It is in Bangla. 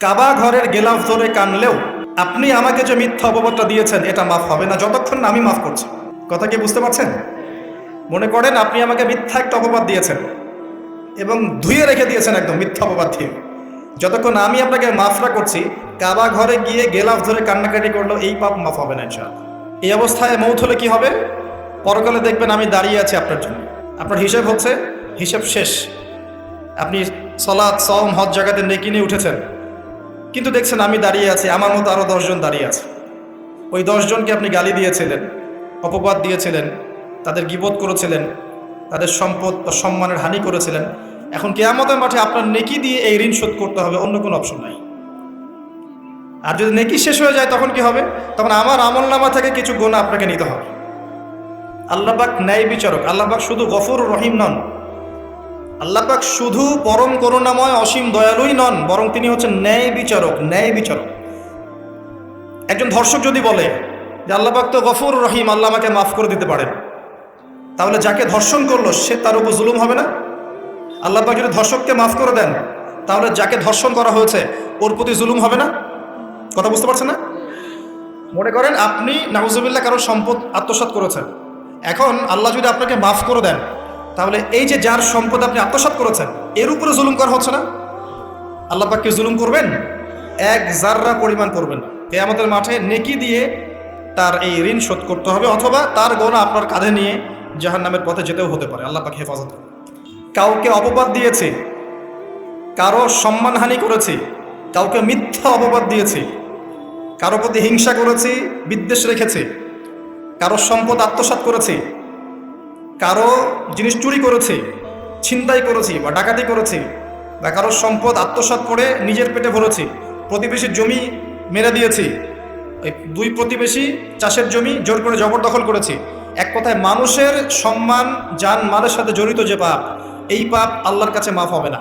কাবা ঘরের গেলাফ ধরে কানলেও আপনি আমাকে যে মিথ্যা অপবাদটা দিয়েছেন এটা মাফ হবে না যতক্ষণ না আমি মাফ করছি। কথা কি বুঝতে পারছেন? মনে করেন আপনি আমাকে মিথ্যা একটা অপবাদ দিয়েছেন এবং ধুয়ে রেখে দিয়েছেন একদম মিথ্যা অপবাদ দিয়ে। যতক্ষণ আমি আপনাকে মাফরা করছি, কাবা ঘরে গিয়ে গেলাফ ধরে কান্নাকাটি করলেও এই পাপ মাফ হবে না ইনশাআল্লাহ। এই অবস্থায় মৌত হলে কি হবে? পরকালে দেখবেন আমি দাঁড়িয়ে আছি আপনার জন্য। আপনার হিসেব হচ্ছে, হিসেব শেষ। আপনি সালাত, সওম, হজ জাকাতে নেকি নিয়ে উঠেছেন, কিন্তু দেখছেন আমি দাঁড়িয়ে আছি, আমার মতো আরও 10 জন দাঁড়িয়ে আছে। ওই 10 জনকে আপনি গালি দিয়েছিলেন, অপবাদ দিয়েছিলেন, তাদের গীবত করেছিলেন, তাদের সম্পদ বা সম্মানের হানি করেছিলেন। এখন কিয়ামতের মাঠে আপনার নেকি দিয়ে এই ঋণ শোধ করতে হবে, অন্য কোনো অপশন নাই। আর যদি নেকি শেষ হয়ে যায় তখন কি হবে? তখন আমার আমলনামা থেকে কিছু গুনাহ আপনাকে নিতে হবে। আল্লাহ পাক ন্যায় বিচারক। আল্লাহ পাক শুধু গফুর রহিম নন, আল্লাহ পাক শুধু পরম করুণাময় অসীম দয়ালুই নন, বরং তিনি হচ্ছেন ন্যায় বিচারক। ন্যায় বিচারক। একজন ধর্ষক যদি বলে যে আল্লাহ পাক তো গফুর রহিম, আল্লাহ আমাকে মাফ করে দিতে পারেন, তাহলে যাকে ধর্ষণ করলো সে তার উপর জুলুম হবে না? আল্লাহ পাক যদি ধর্ষককে মাফ করে দেন, তাহলে যাকে ধর্ষণ করা হয়েছে ওর প্রতি জুলুম হবে না? কথা বুঝতে পারছেন না? মনে করেন আপনি নাউজুবিল্লাহ কারো সম্পদ আত্মসাৎ করেছেন, এখন আল্লাহ যদি আপনাকে মাফ করে দেন, তাহলে এই যে যার সম্পদ আপনি আত্মসাৎ করেছেন এর উপরে জুলুম করা হচ্ছে না? আল্লাহ পাক কি জুলুম করবেন? এক জাররা পরিমাণ করবেন না। কিয়ামতের মাঠে নেকি দিয়ে তার এই ঋণ শোধ করতে হবে, অথবা তার গোনা আপনার কাঁধে নিয়ে জাহান্নামের পথে যেতেও হতে পারে। আল্লাহ পাক হেফাজত করুন। কাউকে অপবাদ দিয়েছি, কারো সম্মানহানি করেছি, কাউকে মিথ্যা অপবাদ দিয়েছি, কারো প্রতি হিংসা করেছি, বিদ্বেষ রেখেছি, কারো সম্পদ আত্মসাৎ করেছি, কারো জিনিস চুরি করেছি, ছিনতাই করেছি বা ডাকাতি করেছি, বা কারো সম্পদ আত্মসাৎ করে নিজের পেটে ভরেছি, প্রতিবেশীর জমি মেরে দিয়েছি, ওই 2 প্রতিবেশী চাষের জমি জোর করে জবরদখল করেছি। এক কথায় মানুষের সম্মান, জান মালের সাথে জড়িত যে পাপ, এই পাপ আল্লাহর কাছে মাফ হবে না।